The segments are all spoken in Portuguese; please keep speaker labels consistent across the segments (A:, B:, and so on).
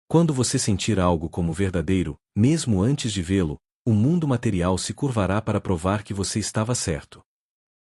A: Quando você sentir algo como verdadeiro, mesmo antes de vê-lo, o mundo material se curvará para provar que você estava certo.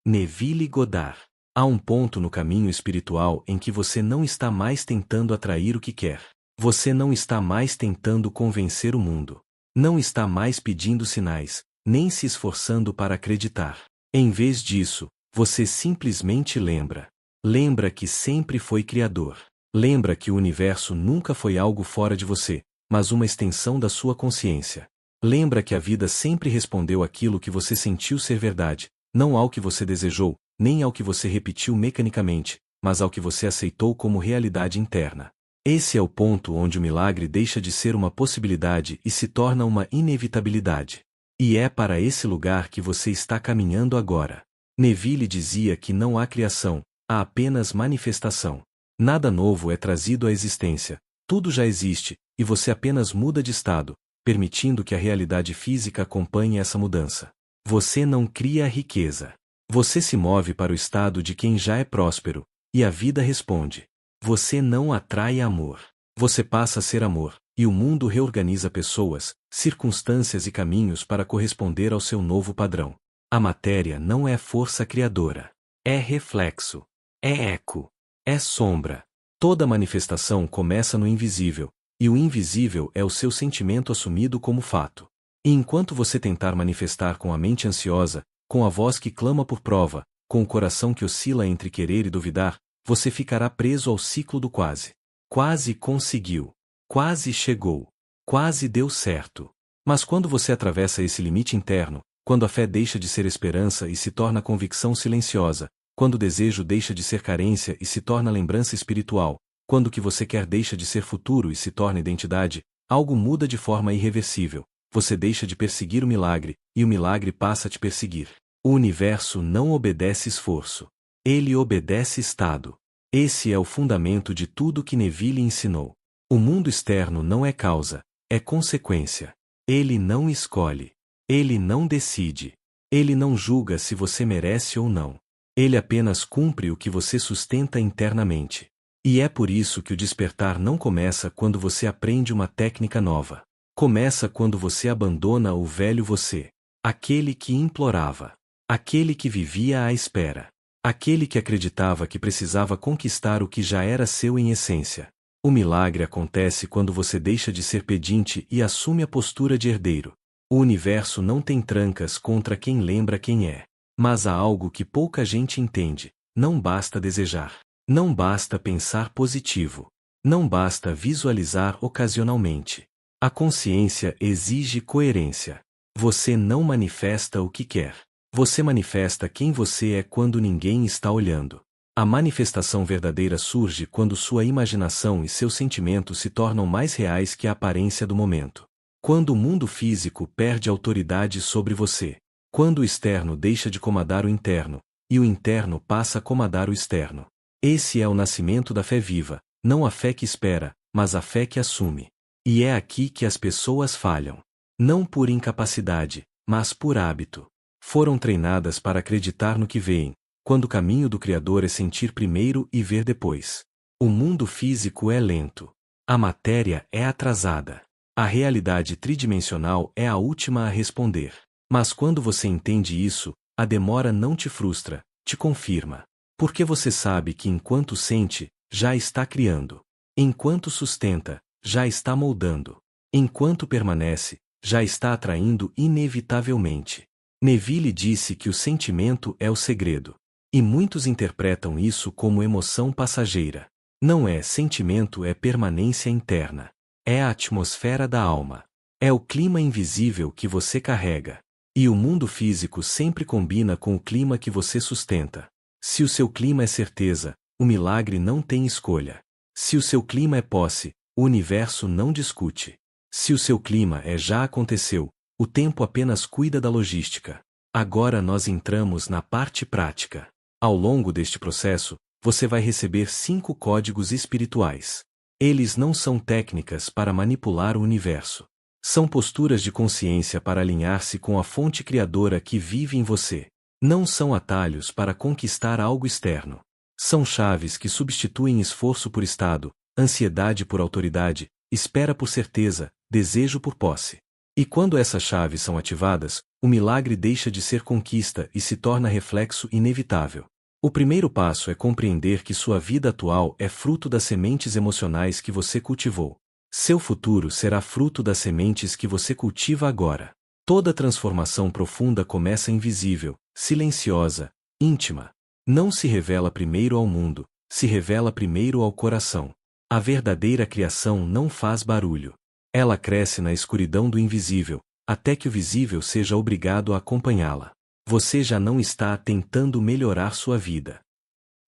A: Neville Goddard. Há um ponto no caminho espiritual em que você não está mais tentando atrair o que quer. Você não está mais tentando convencer o mundo. Não está mais pedindo sinais, nem se esforçando para acreditar. Em vez disso, você simplesmente lembra. Lembra que sempre foi criador. Lembra que o universo nunca foi algo fora de você, mas uma extensão da sua consciência. Lembra que a vida sempre respondeu àquilo que você sentiu ser verdade, não ao que você desejou, nem ao que você repetiu mecanicamente, mas ao que você aceitou como realidade interna. Esse é o ponto onde o milagre deixa de ser uma possibilidade e se torna uma inevitabilidade. E é para esse lugar que você está caminhando agora. Neville dizia que não há criação, há apenas manifestação. Nada novo é trazido à existência, tudo já existe, e você apenas muda de estado, permitindo que a realidade física acompanhe essa mudança. Você não cria a riqueza. Você se move para o estado de quem já é próspero, e a vida responde. Você não atrai amor. Você passa a ser amor, e o mundo reorganiza pessoas, circunstâncias e caminhos para corresponder ao seu novo padrão. A matéria não é força criadora. É reflexo. É eco. É sombra. Toda manifestação começa no invisível, e o invisível é o seu sentimento assumido como fato. E enquanto você tentar manifestar com a mente ansiosa, com a voz que clama por prova, com o coração que oscila entre querer e duvidar, você ficará preso ao ciclo do quase. Quase conseguiu. Quase chegou. Quase deu certo. Mas quando você atravessa esse limite interno, quando a fé deixa de ser esperança e se torna convicção silenciosa, quando o desejo deixa de ser carência e se torna lembrança espiritual, quando o que você quer deixa de ser futuro e se torna identidade, algo muda de forma irreversível. Você deixa de perseguir o milagre, e o milagre passa a te perseguir. O universo não obedece esforço. Ele obedece estado. Esse é o fundamento de tudo que Neville ensinou. O mundo externo não é causa, é consequência. Ele não escolhe. Ele não decide. Ele não julga se você merece ou não. Ele apenas cumpre o que você sustenta internamente. E é por isso que o despertar não começa quando você aprende uma técnica nova. Começa quando você abandona o velho você. Aquele que implorava. Aquele que vivia à espera. Aquele que acreditava que precisava conquistar o que já era seu em essência. O milagre acontece quando você deixa de ser pedinte e assume a postura de herdeiro. O universo não tem trancas contra quem lembra quem é. Mas há algo que pouca gente entende. Não basta desejar. Não basta pensar positivo. Não basta visualizar ocasionalmente. A consciência exige coerência. Você não manifesta o que quer. Você manifesta quem você é quando ninguém está olhando. A manifestação verdadeira surge quando sua imaginação e seus sentimentos se tornam mais reais que a aparência do momento. Quando o mundo físico perde autoridade sobre você. Quando o externo deixa de comandar o interno, e o interno passa a comandar o externo. Esse é o nascimento da fé viva, não a fé que espera, mas a fé que assume. E é aqui que as pessoas falham. Não por incapacidade, mas por hábito. Foram treinadas para acreditar no que veem, quando o caminho do Criador é sentir primeiro e ver depois. O mundo físico é lento. A matéria é atrasada. A realidade tridimensional é a última a responder. Mas quando você entende isso, a demora não te frustra, te confirma. Porque você sabe que enquanto sente, já está criando. Enquanto sustenta, já está moldando. Enquanto permanece, já está atraindo inevitavelmente. Neville disse que o sentimento é o segredo. E muitos interpretam isso como emoção passageira. Não é sentimento, é permanência interna. É a atmosfera da alma. É o clima invisível que você carrega. E o mundo físico sempre combina com o clima que você sustenta. Se o seu clima é certeza, o milagre não tem escolha. Se o seu clima é posse, o universo não discute. Se o seu clima é já aconteceu, o tempo apenas cuida da logística. Agora nós entramos na parte prática. Ao longo deste processo, você vai receber 5 códigos espirituais. Eles não são técnicas para manipular o universo. São posturas de consciência para alinhar-se com a fonte criadora que vive em você. Não são atalhos para conquistar algo externo. São chaves que substituem esforço por estado, ansiedade por autoridade, espera por certeza, desejo por posse. E quando essas chaves são ativadas, o milagre deixa de ser conquista e se torna reflexo inevitável. O primeiro passo é compreender que sua vida atual é fruto das sementes emocionais que você cultivou. Seu futuro será fruto das sementes que você cultiva agora. Toda transformação profunda começa invisível, silenciosa, íntima. Não se revela primeiro ao mundo, se revela primeiro ao coração. A verdadeira criação não faz barulho. Ela cresce na escuridão do invisível, até que o visível seja obrigado a acompanhá-la. Você já não está tentando melhorar sua vida.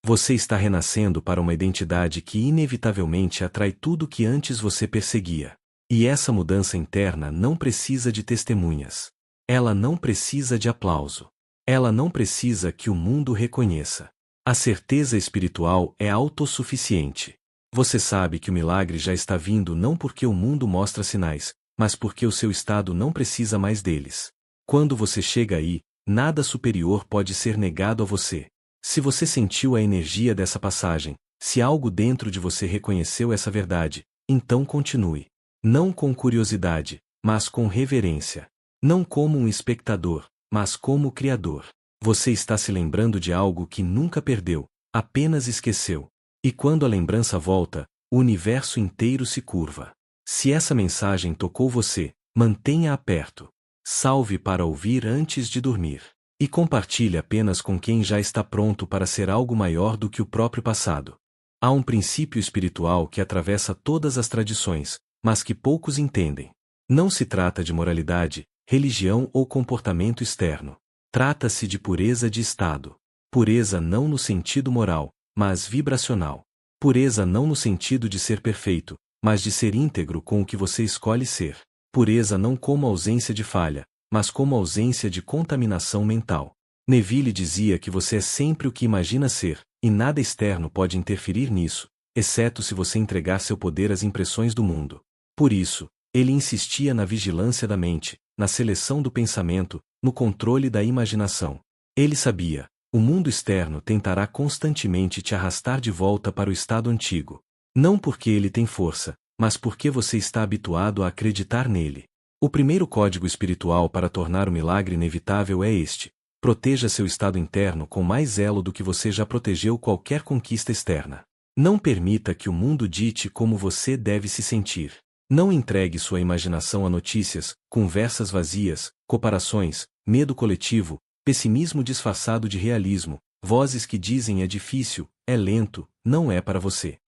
A: Você está renascendo para uma identidade que inevitavelmente atrai tudo que antes você perseguia. E essa mudança interna não precisa de testemunhas. Ela não precisa de aplauso. Ela não precisa que o mundo reconheça. A certeza espiritual é autossuficiente. Você sabe que o milagre já está vindo não porque o mundo mostra sinais, mas porque o seu estado não precisa mais deles. Quando você chega aí, nada superior pode ser negado a você. Se você sentiu a energia dessa passagem, se algo dentro de você reconheceu essa verdade, então continue. Não com curiosidade, mas com reverência. Não como um espectador, mas como criador. Você está se lembrando de algo que nunca perdeu, apenas esqueceu. E quando a lembrança volta, o universo inteiro se curva. Se essa mensagem tocou você, mantenha-a perto. Salve para ouvir antes de dormir. E compartilhe apenas com quem já está pronto para ser algo maior do que o próprio passado. Há um princípio espiritual que atravessa todas as tradições, mas que poucos entendem. Não se trata de moralidade, religião ou comportamento externo. Trata-se de pureza de estado. Pureza não no sentido moral, mas vibracional. Pureza não no sentido de ser perfeito, mas de ser íntegro com o que você escolhe ser. Pureza não como ausência de falha, mas como ausência de contaminação mental. Neville dizia que você é sempre o que imagina ser, e nada externo pode interferir nisso, exceto se você entregar seu poder às impressões do mundo. Por isso, ele insistia na vigilância da mente, na seleção do pensamento, no controle da imaginação. Ele sabia, o mundo externo tentará constantemente te arrastar de volta para o estado antigo. Não porque ele tem força, mas porque você está habituado a acreditar nele. O primeiro código espiritual para tornar o milagre inevitável é este: proteja seu estado interno com mais zelo do que você já protegeu qualquer conquista externa. Não permita que o mundo dite como você deve se sentir. Não entregue sua imaginação a notícias, conversas vazias, comparações, medo coletivo, pessimismo disfarçado de realismo, vozes que dizem é difícil, é lento, não é para você.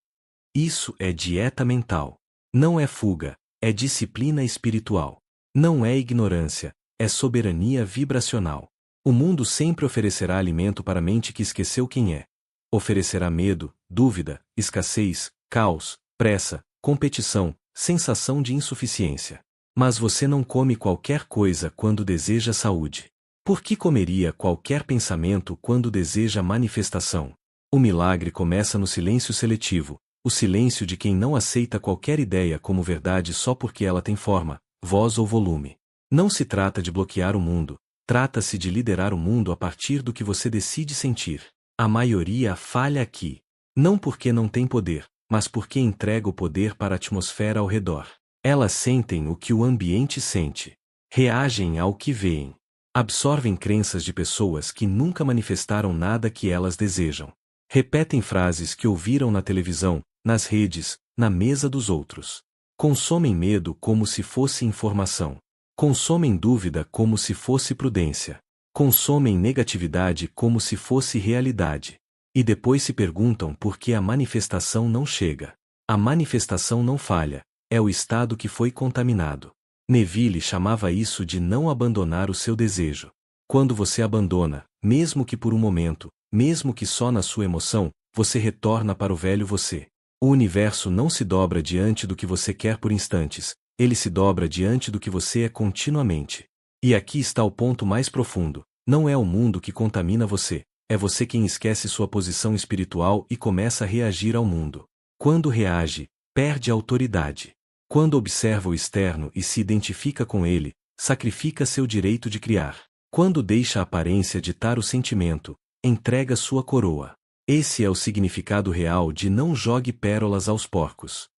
A: Isso é dieta mental. Não é fuga, é disciplina espiritual. Não é ignorância, é soberania vibracional. O mundo sempre oferecerá alimento para a mente que esqueceu quem é. Oferecerá medo, dúvida, escassez, caos, pressa, competição, sensação de insuficiência. Mas você não come qualquer coisa quando deseja saúde. Por que comeria qualquer pensamento quando deseja manifestação? O milagre começa no silêncio seletivo, o silêncio de quem não aceita qualquer ideia como verdade só porque ela tem forma, voz ou volume. Não se trata de bloquear o mundo, trata-se de liderar o mundo a partir do que você decide sentir. A maioria falha aqui. Não porque não tem poder, mas porque entrega o poder para a atmosfera ao redor. Elas sentem o que o ambiente sente. Reagem ao que veem. Absorvem crenças de pessoas que nunca manifestaram nada que elas desejam. Repetem frases que ouviram na televisão, nas redes, na mesa dos outros. Consomem medo como se fosse informação. Consomem dúvida como se fosse prudência. Consomem negatividade como se fosse realidade. E depois se perguntam por que a manifestação não chega. A manifestação não falha, é o estado que foi contaminado. Neville chamava isso de não abandonar o seu desejo. Quando você abandona, mesmo que por um momento, mesmo que só na sua emoção, você retorna para o velho você. O universo não se dobra diante do que você quer por instantes, ele se dobra diante do que você é continuamente. E aqui está o ponto mais profundo: não é o mundo que contamina você, é você quem esquece sua posição espiritual e começa a reagir ao mundo. Quando reage, perde a autoridade. Quando observa o externo e se identifica com ele, sacrifica seu direito de criar. Quando deixa a aparência ditar o sentimento, entrega sua coroa. Esse é o significado real de não jogue pérolas aos porcos.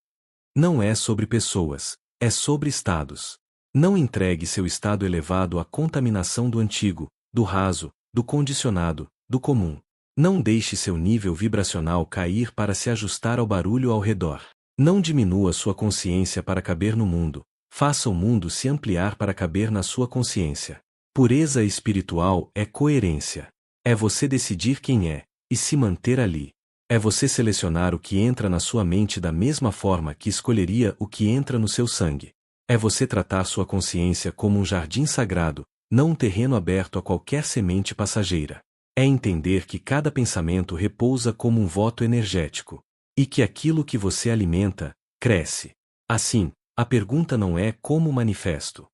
A: Não é sobre pessoas, é sobre estados. Não entregue seu estado elevado à contaminação do antigo, do raso, do condicionado, do comum. Não deixe seu nível vibracional cair para se ajustar ao barulho ao redor. Não diminua sua consciência para caber no mundo. Faça o mundo se ampliar para caber na sua consciência. Pureza espiritual é coerência. É você decidir quem é, e se manter ali. É você selecionar o que entra na sua mente da mesma forma que escolheria o que entra no seu sangue. É você tratar sua consciência como um jardim sagrado, não um terreno aberto a qualquer semente passageira. É entender que cada pensamento repousa como um voto energético. E que aquilo que você alimenta, cresce. Assim, a pergunta não é como manifesto.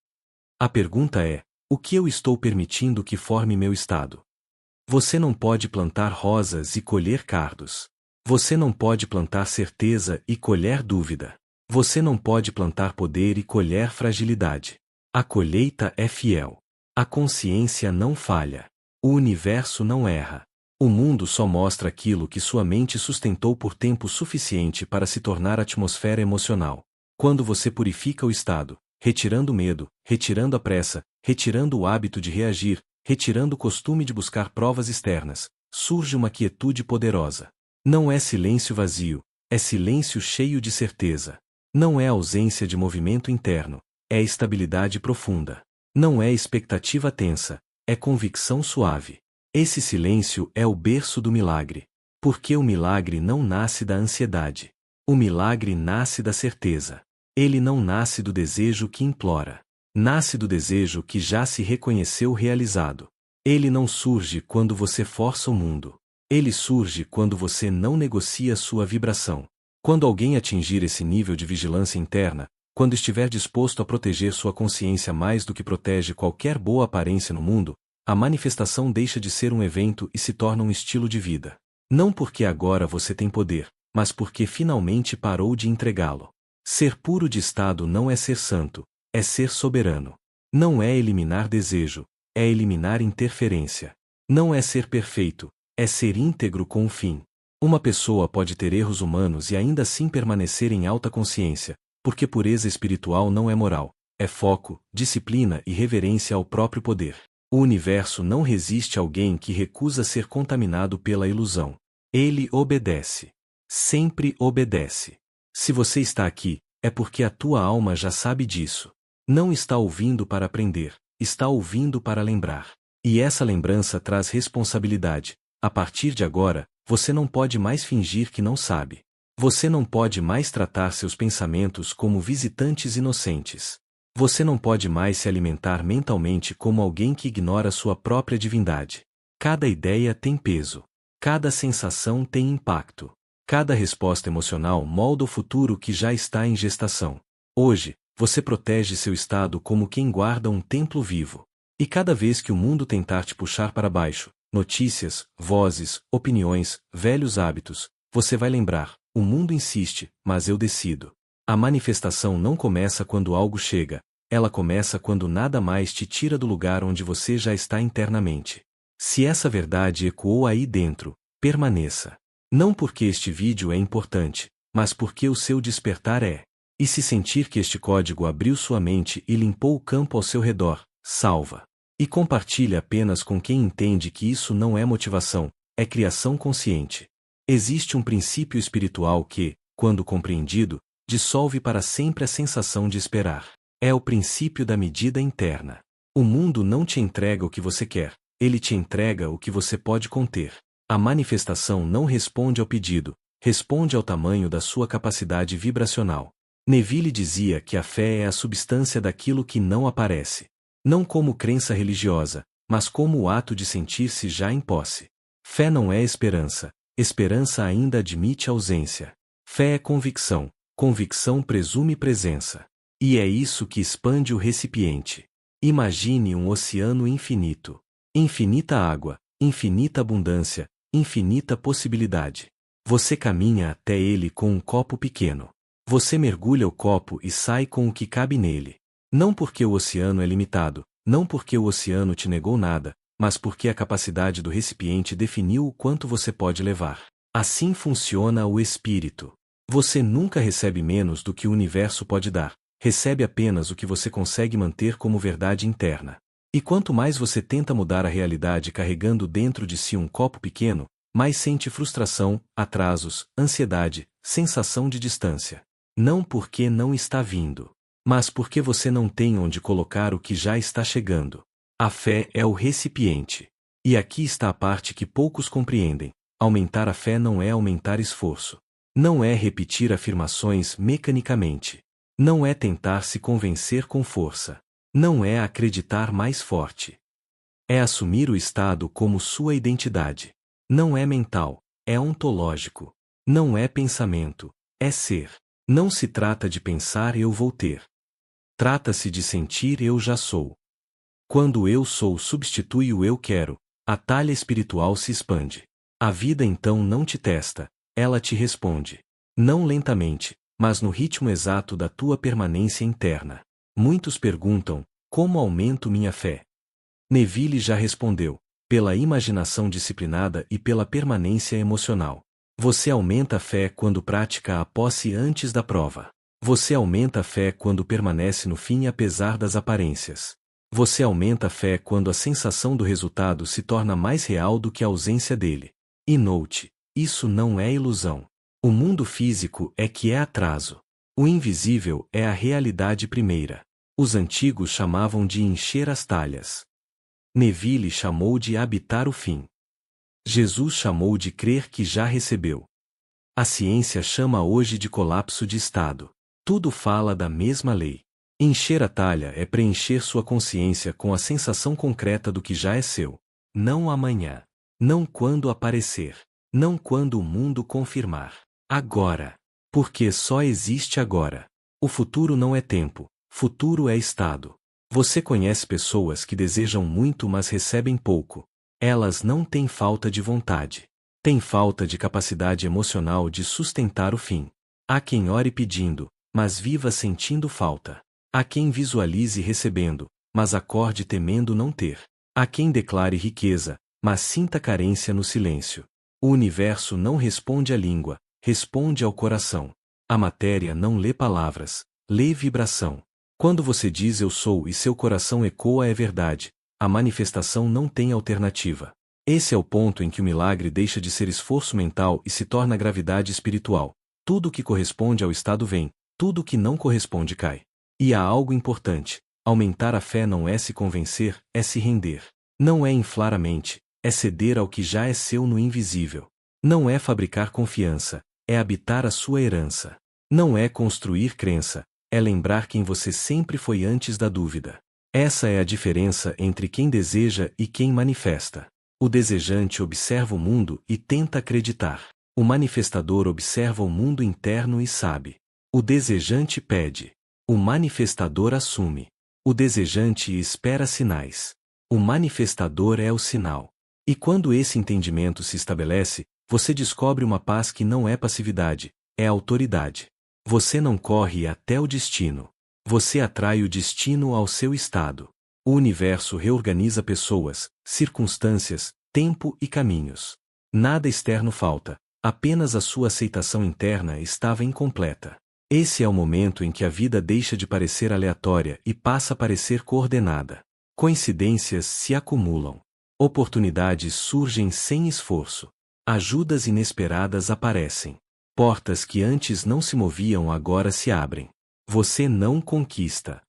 A: A pergunta é, o que eu estou permitindo que forme meu estado? Você não pode plantar rosas e colher cardos. Você não pode plantar certeza e colher dúvida. Você não pode plantar poder e colher fragilidade. A colheita é fiel. A consciência não falha. O universo não erra. O mundo só mostra aquilo que sua mente sustentou por tempo suficiente para se tornar atmosfera emocional. Quando você purifica o estado, retirando o medo, retirando a pressa, retirando o hábito de reagir, retirando o costume de buscar provas externas, surge uma quietude poderosa. Não é silêncio vazio, é silêncio cheio de certeza. Não é ausência de movimento interno, é estabilidade profunda. Não é expectativa tensa, é convicção suave. Esse silêncio é o berço do milagre. Porque o milagre não nasce da ansiedade. O milagre nasce da certeza. Ele não nasce do desejo que implora. Nasce do desejo que já se reconheceu realizado. Ele não surge quando você força o mundo. Ele surge quando você não negocia sua vibração. Quando alguém atingir esse nível de vigilância interna, quando estiver disposto a proteger sua consciência mais do que protege qualquer boa aparência no mundo, a manifestação deixa de ser um evento e se torna um estilo de vida. Não porque agora você tem poder, mas porque finalmente parou de entregá-lo. Ser puro de estado não é ser santo, é ser soberano. Não é eliminar desejo, é eliminar interferência. Não é ser perfeito, é ser íntegro com o fim. Uma pessoa pode ter erros humanos e ainda assim permanecer em alta consciência, porque pureza espiritual não é moral, é foco, disciplina e reverência ao próprio poder. O universo não resiste a alguém que recusa ser contaminado pela ilusão. Ele obedece. Sempre obedece. Se você está aqui, é porque a tua alma já sabe disso. Não está ouvindo para aprender, está ouvindo para lembrar. E essa lembrança traz responsabilidade. A partir de agora, você não pode mais fingir que não sabe. Você não pode mais tratar seus pensamentos como visitantes inocentes. Você não pode mais se alimentar mentalmente como alguém que ignora sua própria divindade. Cada ideia tem peso. Cada sensação tem impacto. Cada resposta emocional molda o futuro que já está em gestação. Hoje, você protege seu estado como quem guarda um templo vivo. E cada vez que o mundo tentar te puxar para baixo, notícias, vozes, opiniões, velhos hábitos, você vai lembrar, o mundo insiste, mas eu decido. A manifestação não começa quando algo chega, ela começa quando nada mais te tira do lugar onde você já está internamente. Se essa verdade ecoou aí dentro, permaneça. Não porque este vídeo é importante, mas porque o seu despertar é. E se sentir que este código abriu sua mente e limpou o campo ao seu redor, salva. E compartilhe apenas com quem entende que isso não é motivação, é criação consciente. Existe um princípio espiritual que, quando compreendido, dissolve para sempre a sensação de esperar. É o princípio da medida interna. O mundo não te entrega o que você quer, ele te entrega o que você pode conter. A manifestação não responde ao pedido, responde ao tamanho da sua capacidade vibracional. Neville dizia que a fé é a substância daquilo que não aparece. Não como crença religiosa, mas como o ato de sentir-se já em posse. Fé não é esperança, esperança ainda admite ausência. Fé é convicção, convicção presume presença. E é isso que expande o recipiente. Imagine um oceano infinito. Infinita água, infinita abundância, infinita possibilidade. Você caminha até ele com um copo pequeno. Você mergulha o copo e sai com o que cabe nele. Não porque o oceano é limitado, não porque o oceano te negou nada, mas porque a capacidade do recipiente definiu o quanto você pode levar. Assim funciona o espírito. Você nunca recebe menos do que o universo pode dar, recebe apenas o que você consegue manter como verdade interna. E quanto mais você tenta mudar a realidade carregando dentro de si um copo pequeno, mais sente frustração, atrasos, ansiedade, sensação de distância. Não porque não está vindo, mas porque você não tem onde colocar o que já está chegando. A fé é o recipiente. E aqui está a parte que poucos compreendem. Aumentar a fé não é aumentar esforço. Não é repetir afirmações mecanicamente. Não é tentar se convencer com força. Não é acreditar mais forte. É assumir o estado como sua identidade. Não é mental, é ontológico. Não é pensamento, é ser. Não se trata de pensar eu vou ter. Trata-se de sentir eu já sou. Quando o eu sou substitui o eu quero, a talha espiritual se expande. A vida então não te testa, ela te responde. Não lentamente, mas no ritmo exato da tua permanência interna. Muitos perguntam, como aumento minha fé? Neville já respondeu, pela imaginação disciplinada e pela permanência emocional. Você aumenta a fé quando pratica a posse antes da prova. Você aumenta a fé quando permanece no fim apesar das aparências. Você aumenta a fé quando a sensação do resultado se torna mais real do que a ausência dele. E note, isso não é ilusão. O mundo físico é que é atraso. O invisível é a realidade primeira. Os antigos chamavam de encher as talhas. Neville chamou de habitar o fim. Jesus chamou de crer que já recebeu. A ciência chama hoje de colapso de estado. Tudo fala da mesma lei. Encher a talha é preencher sua consciência com a sensação concreta do que já é seu. Não amanhã. Não quando aparecer. Não quando o mundo confirmar. Agora. Porque só existe agora. O futuro não é tempo. Futuro é estado. Você conhece pessoas que desejam muito mas recebem pouco. Elas não têm falta de vontade. Têm falta de capacidade emocional de sustentar o fim. Há quem ore pedindo, mas viva sentindo falta. Há quem visualize recebendo, mas acorde temendo não ter. Há quem declare riqueza, mas sinta carência no silêncio. O universo não responde à língua, responde ao coração. A matéria não lê palavras, lê vibração. Quando você diz eu sou e seu coração ecoa é verdade, a manifestação não tem alternativa. Esse é o ponto em que o milagre deixa de ser esforço mental e se torna gravidade espiritual. Tudo que corresponde ao estado vem, tudo que não corresponde cai. E há algo importante: aumentar a fé não é se convencer, é se render. Não é inflar a mente, é ceder ao que já é seu no invisível. Não é fabricar confiança, é habitar a sua herança. Não é construir crença, é lembrar quem você sempre foi antes da dúvida. Essa é a diferença entre quem deseja e quem manifesta. O desejante observa o mundo e tenta acreditar. O manifestador observa o mundo interno e sabe. O desejante pede. O manifestador assume. O desejante espera sinais. O manifestador é o sinal. E quando esse entendimento se estabelece, você descobre uma paz que não é passividade, é autoridade. Você não corre até o destino. Você atrai o destino ao seu estado. O universo reorganiza pessoas, circunstâncias, tempo e caminhos. Nada externo falta, apenas a sua aceitação interna estava incompleta. Esse é o momento em que a vida deixa de parecer aleatória e passa a parecer coordenada. Coincidências se acumulam. Oportunidades surgem sem esforço. Ajudas inesperadas aparecem. Portas que antes não se moviam agora se abrem. Você não conquista.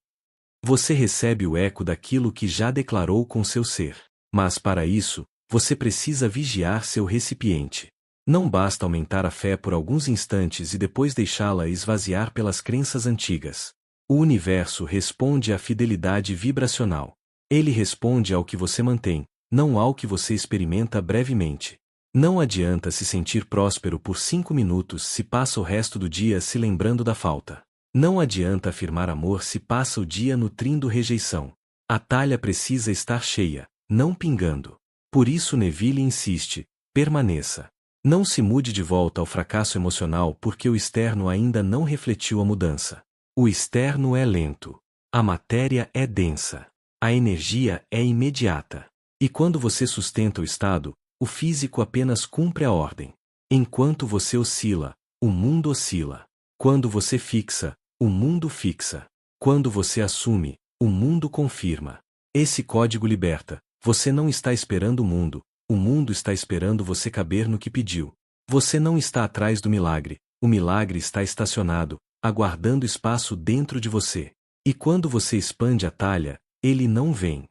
A: Você recebe o eco daquilo que já declarou com seu ser. Mas para isso, você precisa vigiar seu recipiente. Não basta aumentar a fé por alguns instantes e depois deixá-la esvaziar pelas crenças antigas. O universo responde à fidelidade vibracional. Ele responde ao que você mantém, não ao que você experimenta brevemente. Não adianta se sentir próspero por 5 minutos se passa o resto do dia se lembrando da falta. Não adianta afirmar amor se passa o dia nutrindo rejeição. A talha precisa estar cheia, não pingando. Por isso Neville insiste, permaneça. Não se mude de volta ao fracasso emocional porque o externo ainda não refletiu a mudança. O externo é lento. A matéria é densa. A energia é imediata. E quando você sustenta o estado, o físico apenas cumpre a ordem. Enquanto você oscila, o mundo oscila. Quando você fixa, o mundo fixa. Quando você assume, o mundo confirma. Esse código liberta. Você não está esperando o mundo está esperando você caber no que pediu. Você não está atrás do milagre, o milagre está estacionado, aguardando espaço dentro de você. E quando você expande a talha, ele não vem.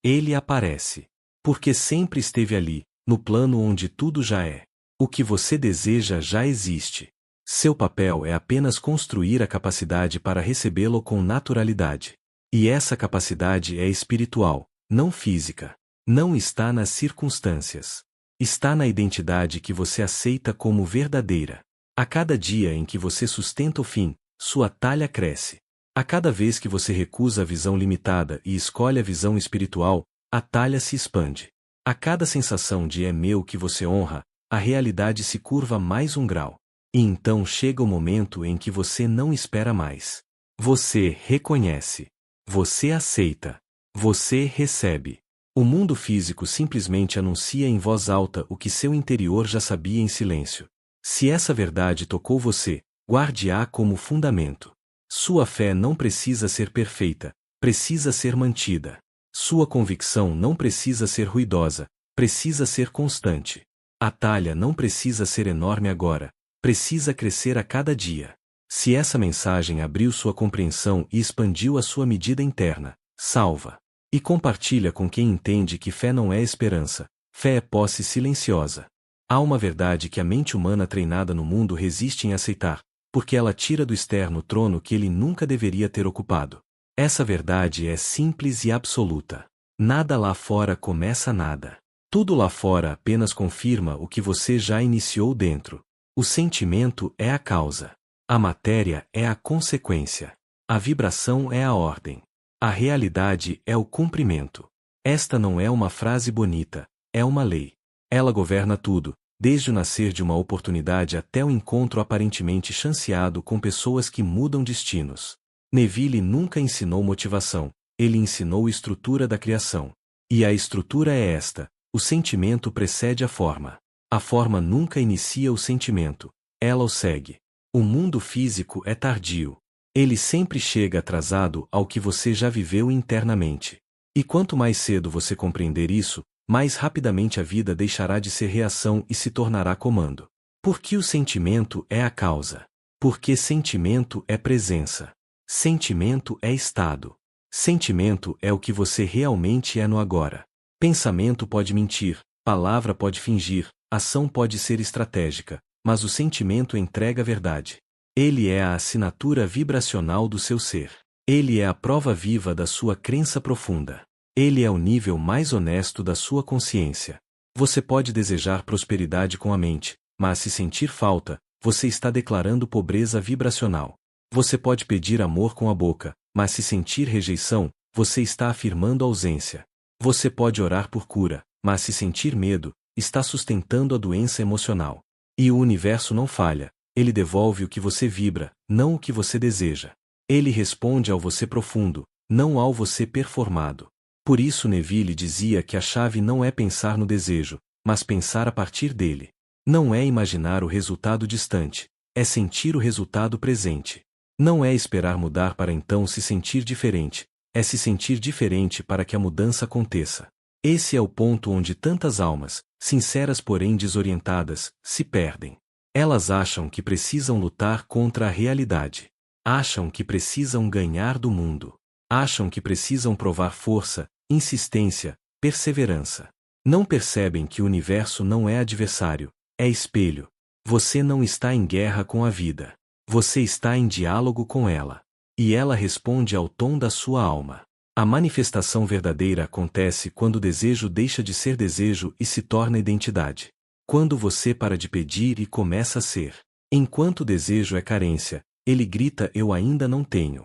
A: Ele aparece. Porque sempre esteve ali, no plano onde tudo já é. O que você deseja já existe. Seu papel é apenas construir a capacidade para recebê-lo com naturalidade. E essa capacidade é espiritual, não física. Não está nas circunstâncias. Está na identidade que você aceita como verdadeira. A cada dia em que você sustenta o fim, sua talha cresce. A cada vez que você recusa a visão limitada e escolhe a visão espiritual, a talha se expande. A cada sensação de é meu que você honra, a realidade se curva mais um grau. E então chega o momento em que você não espera mais. Você reconhece. Você aceita. Você recebe. O mundo físico simplesmente anuncia em voz alta o que seu interior já sabia em silêncio. Se essa verdade tocou você, guarde-a como fundamento. Sua fé não precisa ser perfeita, precisa ser mantida. Sua convicção não precisa ser ruidosa, precisa ser constante. A talha não precisa ser enorme agora, precisa crescer a cada dia. Se essa mensagem abriu sua compreensão e expandiu a sua medida interna, salva. E compartilha com quem entende que fé não é esperança, fé é posse silenciosa. Há uma verdade que a mente humana treinada no mundo resiste em aceitar, porque ela tira do externo o trono que ele nunca deveria ter ocupado. Essa verdade é simples e absoluta. Nada lá fora começa nada. Tudo lá fora apenas confirma o que você já iniciou dentro. O sentimento é a causa. A matéria é a consequência. A vibração é a ordem. A realidade é o cumprimento. Esta não é uma frase bonita, é uma lei. Ela governa tudo, desde o nascer de uma oportunidade até o encontro aparentemente chanceado com pessoas que mudam destinos. Neville nunca ensinou motivação, ele ensinou estrutura da criação. E a estrutura é esta: o sentimento precede a forma. A forma nunca inicia o sentimento, ela o segue. O mundo físico é tardio. Ele sempre chega atrasado ao que você já viveu internamente. E quanto mais cedo você compreender isso, mais rapidamente a vida deixará de ser reação e se tornará comando. Porque o sentimento é a causa. Porque sentimento é presença. Sentimento é estado. Sentimento é o que você realmente é no agora. Pensamento pode mentir, palavra pode fingir, ação pode ser estratégica, mas o sentimento entrega a verdade. Ele é a assinatura vibracional do seu ser. Ele é a prova viva da sua crença profunda. Ele é o nível mais honesto da sua consciência. Você pode desejar prosperidade com a mente, mas se sentir falta, você está declarando pobreza vibracional. Você pode pedir amor com a boca, mas se sentir rejeição, você está afirmando ausência. Você pode orar por cura, mas se sentir medo, está sustentando a doença emocional. E o universo não falha. Ele devolve o que você vibra, não o que você deseja. Ele responde ao você profundo, não ao você performado. Por isso Neville dizia que a chave não é pensar no desejo, mas pensar a partir dele. Não é imaginar o resultado distante, é sentir o resultado presente. Não é esperar mudar para então se sentir diferente, é se sentir diferente para que a mudança aconteça. Esse é o ponto onde tantas almas, sinceras porém desorientadas, se perdem. Elas acham que precisam lutar contra a realidade. Acham que precisam ganhar do mundo. Acham que precisam provar força, insistência, perseverança. Não percebem que o universo não é adversário, é espelho. Você não está em guerra com a vida. Você está em diálogo com ela. E ela responde ao tom da sua alma. A manifestação verdadeira acontece quando o desejo deixa de ser desejo e se torna identidade. Quando você para de pedir e começa a ser. Enquanto o desejo é carência, ele grita eu ainda não tenho.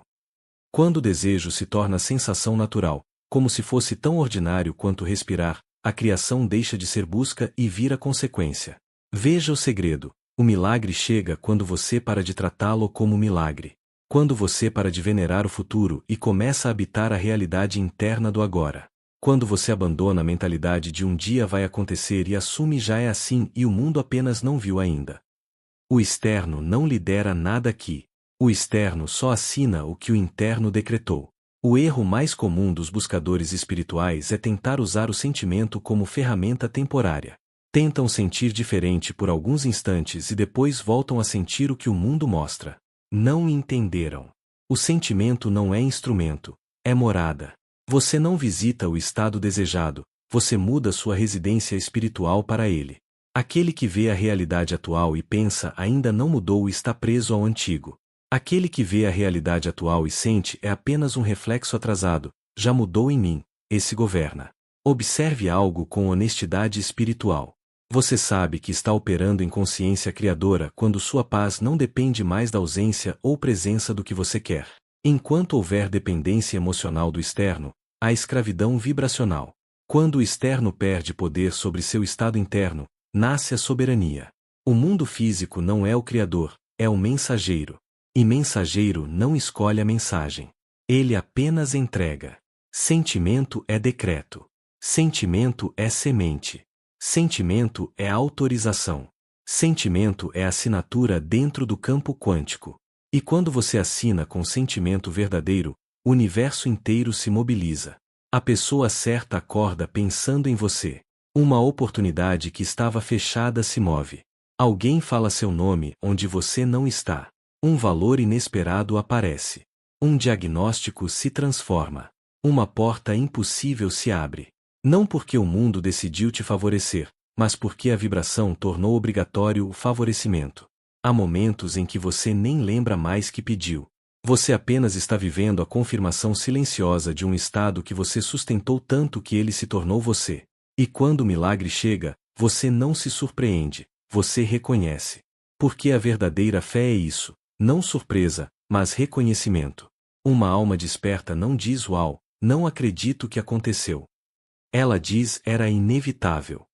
A: Quando o desejo se torna sensação natural, como se fosse tão ordinário quanto respirar, a criação deixa de ser busca e vira consequência. Veja o segredo: o milagre chega quando você para de tratá-lo como milagre. Quando você para de venerar o futuro e começa a habitar a realidade interna do agora. Quando você abandona a mentalidade de um dia vai acontecer e assume já é assim e o mundo apenas não viu ainda. O externo não lidera nada aqui. O externo só assina o que o interno decretou. O erro mais comum dos buscadores espirituais é tentar usar o sentimento como ferramenta temporária. Tentam sentir diferente por alguns instantes e depois voltam a sentir o que o mundo mostra. Não entenderam. O sentimento não é instrumento, é morada. Você não visita o estado desejado, você muda sua residência espiritual para ele. Aquele que vê a realidade atual e pensa ainda não mudou e está preso ao antigo. Aquele que vê a realidade atual e sente é apenas um reflexo atrasado, já mudou em mim, esse governa. Observe algo com honestidade espiritual. Você sabe que está operando em consciência criadora quando sua paz não depende mais da ausência ou presença do que você quer. Enquanto houver dependência emocional do externo, há escravidão vibracional. Quando o externo perde poder sobre seu estado interno, nasce a soberania. O mundo físico não é o criador, é o mensageiro. E mensageiro não escolhe a mensagem. Ele apenas entrega. Sentimento é decreto. Sentimento é semente. Sentimento é autorização. Sentimento é assinatura dentro do campo quântico. E quando você assina com sentimento verdadeiro, o universo inteiro se mobiliza. A pessoa certa acorda pensando em você. Uma oportunidade que estava fechada se move. Alguém fala seu nome onde você não está. Um valor inesperado aparece. Um diagnóstico se transforma. Uma porta impossível se abre. Não porque o mundo decidiu te favorecer, mas porque a vibração tornou obrigatório o favorecimento. Há momentos em que você nem lembra mais que pediu. Você apenas está vivendo a confirmação silenciosa de um estado que você sustentou tanto que ele se tornou você. E quando o milagre chega, você não se surpreende, você reconhece. Porque a verdadeira fé é isso, não surpresa, mas reconhecimento. Uma alma desperta não diz uau, não acredito que aconteceu. Ela diz era inevitável.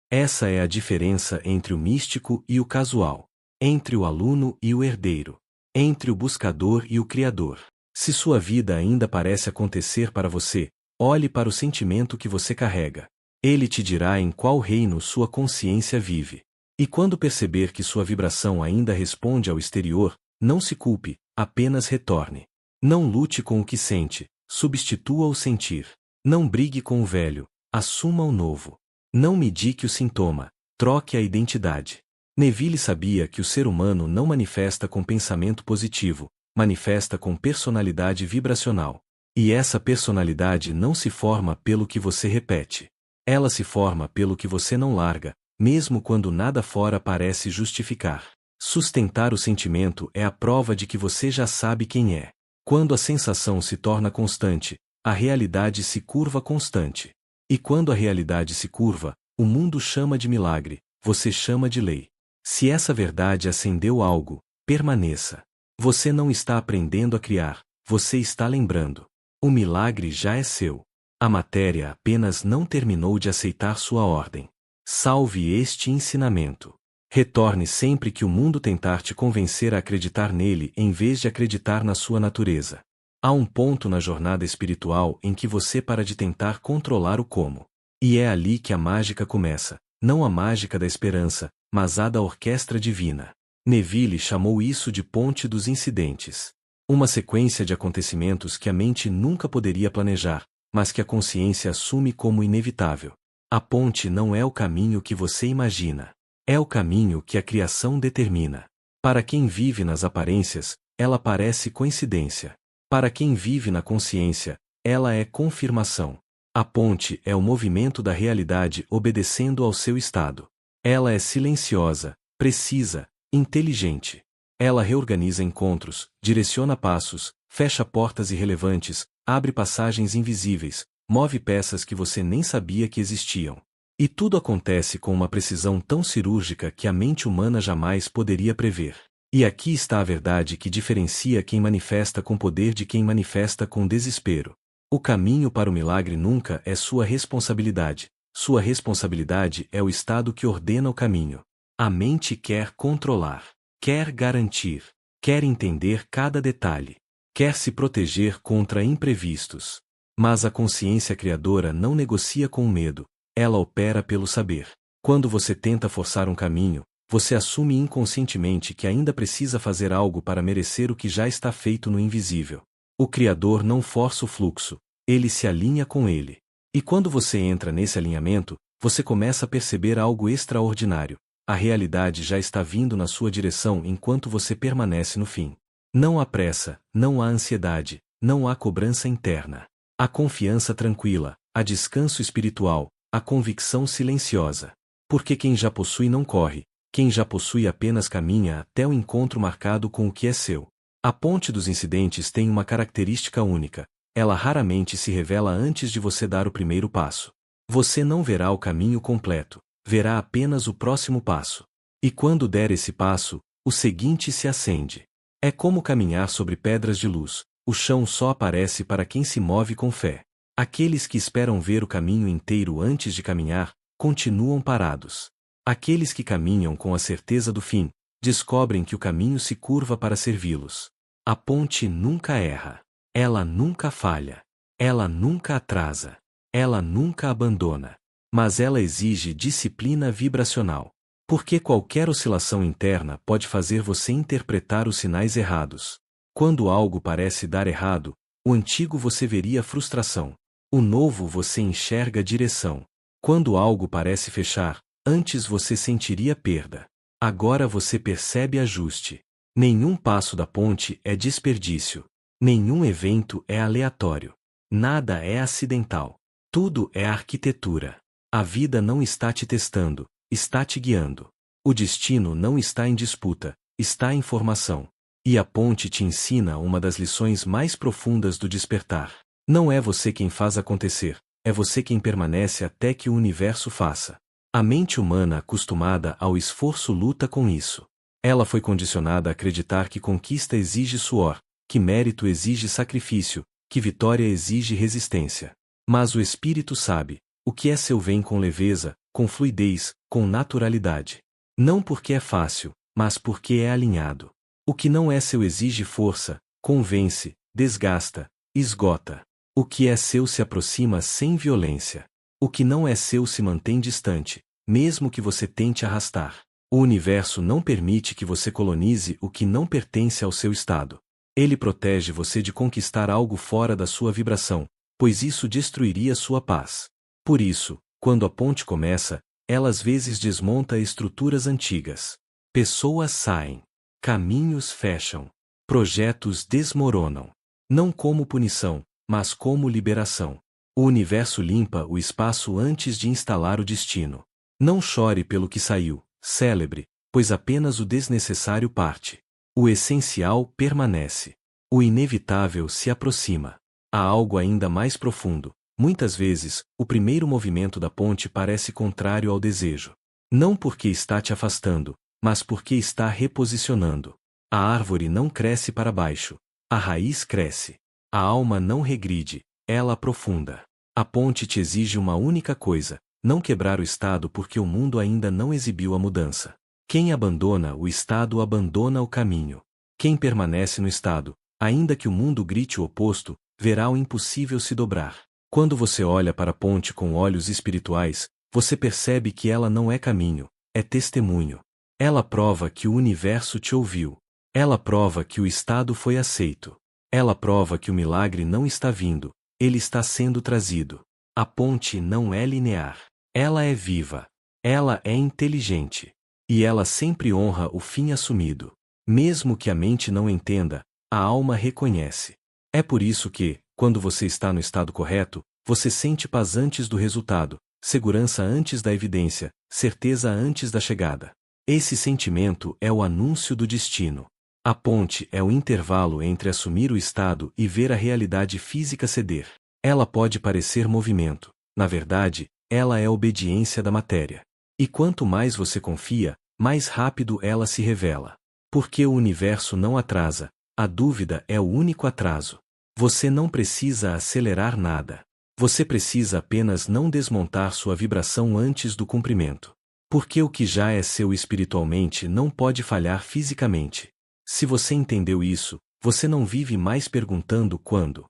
A: Essa é a diferença entre o místico e o casual, entre o aluno e o herdeiro, entre o buscador e o criador. Se sua vida ainda parece acontecer para você, olhe para o sentimento que você carrega. Ele te dirá em qual reino sua consciência vive. E quando perceber que sua vibração ainda responde ao exterior, não se culpe, apenas retorne. Não lute com o que sente, substitua o sentir. Não brigue com o velho, assuma o novo. Não medique o sintoma, troque a identidade. Neville sabia que o ser humano não manifesta com pensamento positivo, manifesta com personalidade vibracional. E essa personalidade não se forma pelo que você repete. Ela se forma pelo que você não larga, mesmo quando nada fora parece justificar. Sustentar o sentimento é a prova de que você já sabe quem é. Quando a sensação se torna constante, a realidade se curva constante. E quando a realidade se curva, o mundo chama de milagre, você chama de lei. Se essa verdade acendeu algo, permaneça. Você não está aprendendo a criar, você está lembrando. O milagre já é seu. A matéria apenas não terminou de aceitar sua ordem. Salve este ensinamento. Retorne sempre que o mundo tentar te convencer a acreditar nele em vez de acreditar na sua natureza. Há um ponto na jornada espiritual em que você para de tentar controlar o como. E é ali que a mágica começa, não a mágica da esperança, mas a da orquestra divina. Neville chamou isso de ponte dos incidentes. Uma sequência de acontecimentos que a mente nunca poderia planejar, mas que a consciência assume como inevitável. A ponte não é o caminho que você imagina. É o caminho que a criação determina. Para quem vive nas aparências, ela parece coincidência. Para quem vive na consciência, ela é confirmação. A ponte é o movimento da realidade obedecendo ao seu estado. Ela é silenciosa, precisa, inteligente. Ela reorganiza encontros, direciona passos, fecha portas irrelevantes, abre passagens invisíveis, move peças que você nem sabia que existiam. E tudo acontece com uma precisão tão cirúrgica que a mente humana jamais poderia prever. E aqui está a verdade que diferencia quem manifesta com poder de quem manifesta com desespero. O caminho para o milagre nunca é sua responsabilidade. Sua responsabilidade é o estado que ordena o caminho. A mente quer controlar, quer garantir, quer entender cada detalhe, quer se proteger contra imprevistos. Mas a consciência criadora não negocia com o medo, ela opera pelo saber. Quando você tenta forçar um caminho, você assume inconscientemente que ainda precisa fazer algo para merecer o que já está feito no invisível. O Criador não força o fluxo, ele se alinha com ele. E quando você entra nesse alinhamento, você começa a perceber algo extraordinário. A realidade já está vindo na sua direção enquanto você permanece no fim. Não há pressa, não há ansiedade, não há cobrança interna. Há confiança tranquila, há descanso espiritual, há convicção silenciosa. Porque quem já possui não corre, quem já possui apenas caminha até o encontro marcado com o que é seu. A ponte dos incidentes tem uma característica única: ela raramente se revela antes de você dar o primeiro passo. Você não verá o caminho completo, verá apenas o próximo passo. E quando der esse passo, o seguinte se acende. É como caminhar sobre pedras de luz, o chão só aparece para quem se move com fé. Aqueles que esperam ver o caminho inteiro antes de caminhar, continuam parados. Aqueles que caminham com a certeza do fim, descobrem que o caminho se curva para servi-los. A ponte nunca erra. Ela nunca falha. Ela nunca atrasa. Ela nunca abandona. Mas ela exige disciplina vibracional. Porque qualquer oscilação interna pode fazer você interpretar os sinais errados. Quando algo parece dar errado, o antigo você veria frustração. O novo você enxerga direção. Quando algo parece fechar, antes você sentiria perda. Agora você percebe ajuste. Nenhum passo da ponte é desperdício. Nenhum evento é aleatório. Nada é acidental. Tudo é arquitetura. A vida não está te testando, está te guiando. O destino não está em disputa, está em formação. E a ponte te ensina uma das lições mais profundas do despertar. Não é você quem faz acontecer, é você quem permanece até que o universo faça. A mente humana acostumada ao esforço luta com isso. Ela foi condicionada a acreditar que conquista exige suor, que mérito exige sacrifício, que vitória exige resistência. Mas o espírito sabe, o que é seu vem com leveza, com fluidez, com naturalidade. Não porque é fácil, mas porque é alinhado. O que não é seu exige força, convence, desgasta, esgota. O que é seu se aproxima sem violência. O que não é seu se mantém distante, mesmo que você tente arrastar. O universo não permite que você colonize o que não pertence ao seu estado. Ele protege você de conquistar algo fora da sua vibração, pois isso destruiria sua paz. Por isso, quando a ponte começa, ela às vezes desmonta estruturas antigas. Pessoas saem. Caminhos fecham. Projetos desmoronam. Não como punição, mas como liberação. O universo limpa o espaço antes de instalar o destino. Não chore pelo que saiu, célebre, pois apenas o desnecessário parte. O essencial permanece. O inevitável se aproxima. Há algo ainda mais profundo. Muitas vezes, o primeiro movimento da ponte parece contrário ao desejo. Não porque está te afastando, mas porque está reposicionando. A árvore não cresce para baixo. A raiz cresce. A alma não regride, ela aprofunda. A ponte te exige uma única coisa: não quebrar o estado porque o mundo ainda não exibiu a mudança. Quem abandona o estado abandona o caminho. Quem permanece no estado, ainda que o mundo grite o oposto, verá o impossível se dobrar. Quando você olha para a ponte com olhos espirituais, você percebe que ela não é caminho, é testemunho. Ela prova que o universo te ouviu. Ela prova que o estado foi aceito. Ela prova que o milagre não está vindo, ele está sendo trazido. A ponte não é linear. Ela é viva. Ela é inteligente. E ela sempre honra o fim assumido. Mesmo que a mente não entenda, a alma reconhece. É por isso que, quando você está no estado correto, você sente paz antes do resultado, segurança antes da evidência, certeza antes da chegada. Esse sentimento é o anúncio do destino. A ponte é o intervalo entre assumir o estado e ver a realidade física ceder. Ela pode parecer movimento. Na verdade, ela é obediência da matéria. E quanto mais você confia, mais rápido ela se revela. Porque o universo não atrasa, a dúvida é o único atraso. Você não precisa acelerar nada. Você precisa apenas não desmontar sua vibração antes do cumprimento. Porque o que já é seu espiritualmente não pode falhar fisicamente. Se você entendeu isso, você não vive mais perguntando quando.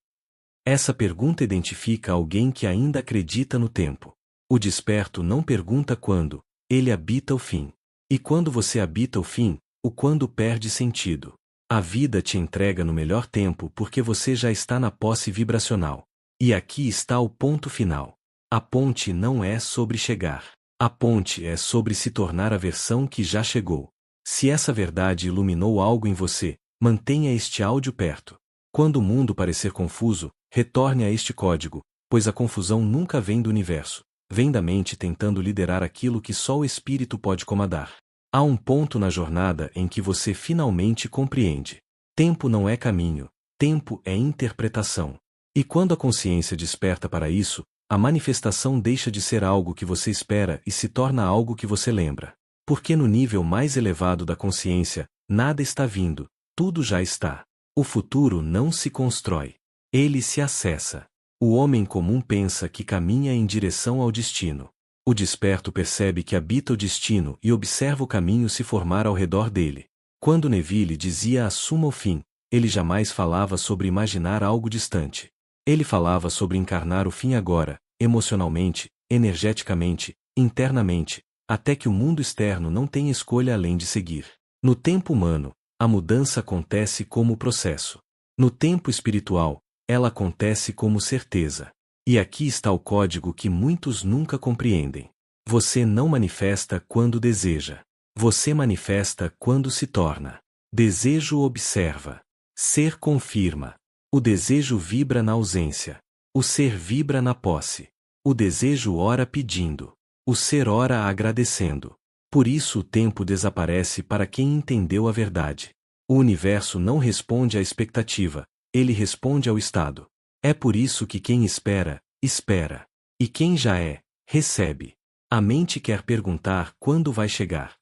A: Essa pergunta identifica alguém que ainda acredita no tempo. O desperto não pergunta quando, ele habita o fim. E quando você habita o fim, o quando perde sentido. A vida te entrega no melhor tempo porque você já está na posse vibracional. E aqui está o ponto final. A ponte não é sobre chegar. A ponte é sobre se tornar a versão que já chegou. Se essa verdade iluminou algo em você, mantenha este áudio perto. Quando o mundo parecer confuso, retorne a este código, pois a confusão nunca vem do universo, vem da mente tentando liderar aquilo que só o espírito pode comandar. Há um ponto na jornada em que você finalmente compreende. Tempo não é caminho, tempo é interpretação. E quando a consciência desperta para isso, a manifestação deixa de ser algo que você espera e se torna algo que você lembra. Porque no nível mais elevado da consciência, nada está vindo, tudo já está. O futuro não se constrói. Ele se acessa. O homem comum pensa que caminha em direção ao destino. O desperto percebe que habita o destino e observa o caminho se formar ao redor dele. Quando Neville dizia assuma o fim, ele jamais falava sobre imaginar algo distante. Ele falava sobre encarnar o fim agora, emocionalmente, energeticamente, internamente, até que o mundo externo não tenha escolha além de seguir. No tempo humano, a mudança acontece como processo. No tempo espiritual, ela acontece como certeza. E aqui está o código que muitos nunca compreendem. Você não manifesta quando deseja. Você manifesta quando se torna. Desejo observa. Ser confirma. O desejo vibra na ausência. O ser vibra na posse. O desejo ora pedindo. O ser ora agradecendo. Por isso o tempo desaparece para quem entendeu a verdade. O universo não responde à expectativa, ele responde ao estado. É por isso que quem espera, espera. E quem já é, recebe. A mente quer perguntar quando vai chegar.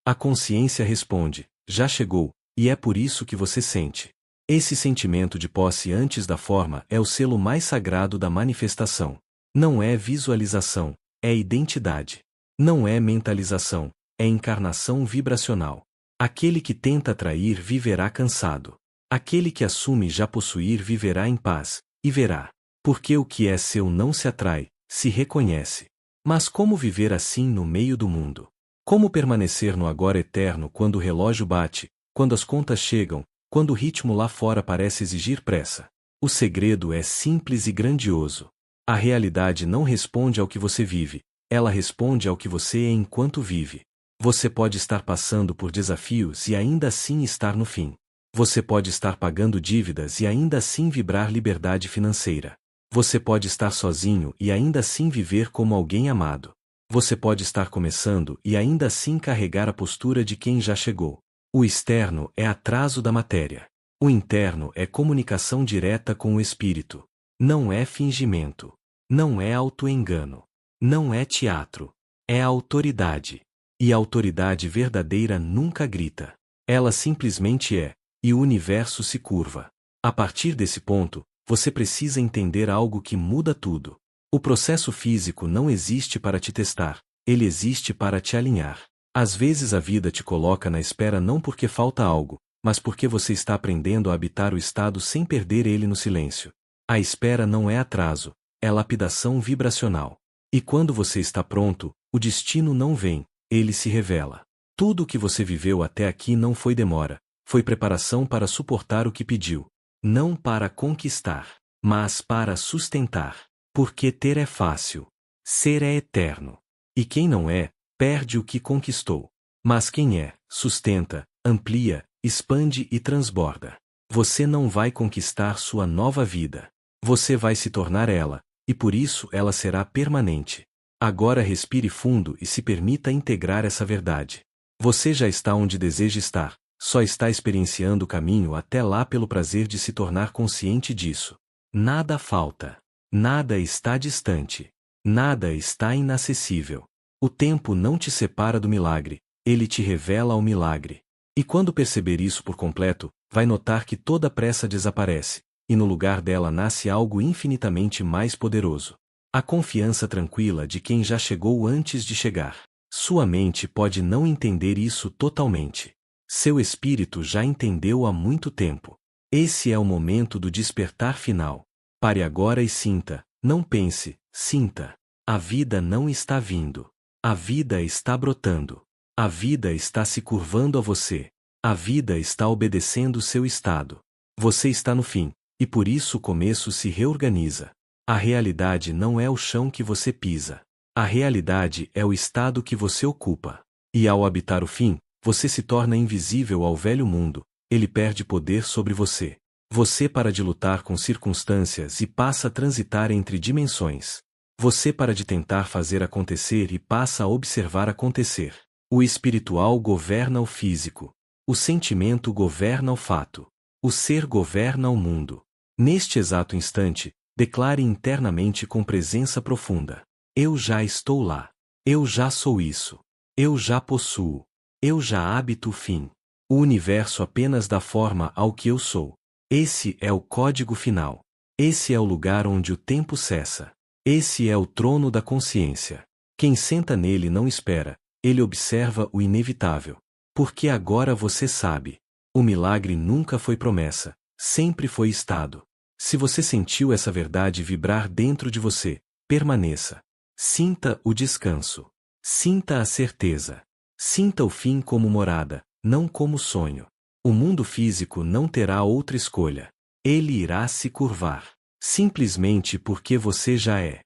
A: A consciência responde, já chegou, e é por isso que você sente. Esse sentimento de posse antes da forma é o selo mais sagrado da manifestação. Não é visualização, é identidade. Não é mentalização, é encarnação vibracional. Aquele que tenta atrair viverá cansado. Aquele que assume já possuir viverá em paz, e verá. Porque o que é seu não se atrai, se reconhece. Mas como viver assim no meio do mundo? Como permanecer no agora eterno quando o relógio bate, quando as contas chegam, quando o ritmo lá fora parece exigir pressa? O segredo é simples e grandioso. A realidade não responde ao que você vive, ela responde ao que você é enquanto vive. Você pode estar passando por desafios e ainda assim estar no fim. Você pode estar pagando dívidas e ainda assim vibrar liberdade financeira. Você pode estar sozinho e ainda assim viver como alguém amado. Você pode estar começando e ainda assim carregar a postura de quem já chegou. O externo é atraso da matéria. O interno é comunicação direta com o espírito. Não é fingimento. Não é autoengano. Não é teatro. É autoridade. E a autoridade verdadeira nunca grita. Ela simplesmente é. E o universo se curva. A partir desse ponto, você precisa entender algo que muda tudo. O processo físico não existe para te testar, ele existe para te alinhar. Às vezes a vida te coloca na espera não porque falta algo, mas porque você está aprendendo a habitar o estado sem perder ele no silêncio. A espera não é atraso, é lapidação vibracional. E quando você está pronto, o destino não vem, ele se revela. Tudo o que você viveu até aqui não foi demora. Foi preparação para suportar o que pediu. Não para conquistar, mas para sustentar. Porque ter é fácil. Ser é eterno. E quem não é, perde o que conquistou. Mas quem é, sustenta, amplia, expande e transborda. Você não vai conquistar sua nova vida. Você vai se tornar ela, e por isso ela será permanente. Agora respire fundo e se permita integrar essa verdade. Você já está onde deseja estar. Só está experienciando o caminho até lá pelo prazer de se tornar consciente disso. Nada falta. Nada está distante. Nada está inacessível. O tempo não te separa do milagre, ele te revela ao milagre. E quando perceber isso por completo, vai notar que toda pressa desaparece, e no lugar dela nasce algo infinitamente mais poderoso. A confiança tranquila de quem já chegou antes de chegar. Sua mente pode não entender isso totalmente. Seu espírito já entendeu há muito tempo. Esse é o momento do despertar final. Pare agora e sinta, não pense, sinta. A vida não está vindo. A vida está brotando. A vida está se curvando a você. A vida está obedecendo seu estado. Você está no fim, e por isso o começo se reorganiza. A realidade não é o chão que você pisa. A realidade é o estado que você ocupa. E ao habitar o fim, você se torna invisível ao velho mundo, ele perde poder sobre você. Você para de lutar com circunstâncias e passa a transitar entre dimensões. Você para de tentar fazer acontecer e passa a observar acontecer. O espiritual governa o físico. O sentimento governa o fato. O ser governa o mundo. Neste exato instante, declare internamente com presença profunda: eu já estou lá. Eu já sou isso. Eu já possuo. Eu já habito o fim. O universo apenas dá forma ao que eu sou. Esse é o código final. Esse é o lugar onde o tempo cessa. Esse é o trono da consciência. Quem senta nele não espera, ele observa o inevitável. Porque agora você sabe. O milagre nunca foi promessa, sempre foi estado. Se você sentiu essa verdade vibrar dentro de você, permaneça. Sinta o descanso. Sinta a certeza. Sinta o fim como morada, não como sonho. O mundo físico não terá outra escolha. Ele irá se curvar. Simplesmente porque você já é.